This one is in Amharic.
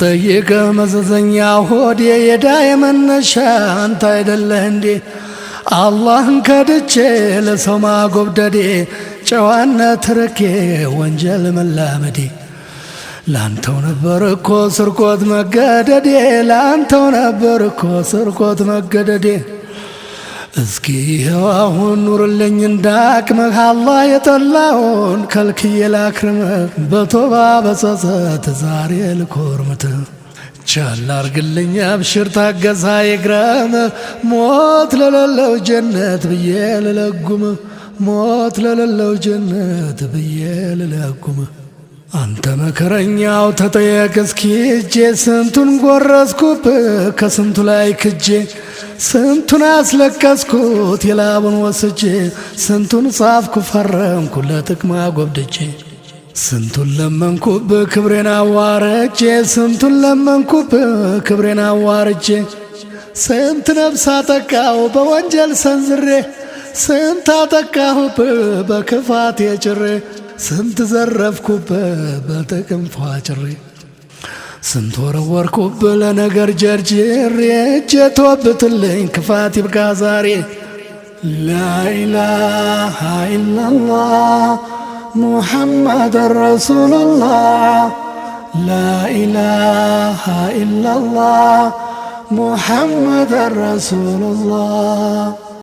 ልጠይቅ መዘዘኛ ሆዴ የዳይ መነሻ አንተ አይደለህ እንዴ? አላህን ከድቼ ለሰው ማጎብደዴ ጨዋነት ርቄ ወንጀል መላመዴ ላንተው ነበር እኮ ስርቆት መገደዴ ላንተው ነበር እኮ ስርቆት መገደዴ። እስኪ ይኸው አሁን ኑርልኝ እንዳቅምህ አላህ የጠላውን ከልክዬ ላክርምህ በቶባ በጸጸት ዛሬ ልኮርምትህ። ቻል አርግልኝ አብሽር ታገሳ ይግረምህ ሞት ለሌለው ጀነት ብዬ ልለጉምህ ሞት ለሌለው ጀነት ብዬ ልለጉምህ። አንተ መከረኛው ተጠየቅ እስኪ እጄ ስንቱን ጎረስኩብህ ከስንቱ ላይ ክጄ ስንቱን አስለቀስኩት የላቡን ወስጄ ስንቱን ጻፍኩ ፈረምኩ ለጥቅማ ጎብድጄ ስንቱን ለመንኩብህ ክብሬን አዋርጄ ስንቱን ለመንኩብህ ክብሬን አዋርጄ ስንት ነፍስ አጠቃሁ በወንጀል ሰንዝሬ ስንት አጠቃሁብህ በክፋት የጭሬ ስንት ዘረፍኩብህ በጥቅም ፏጭሬ ስንት ወረወርኩብህ ለነገር ጀርጅሬ እጄ ተወብትልኝ ክፋት ይብቃ ዛሬ። ላኢላሃ ኢላላህ ሙሐመድ ረሱሉላህ ላኢላሃ ኢላላህ ሙሐመድ ረሱሉላህ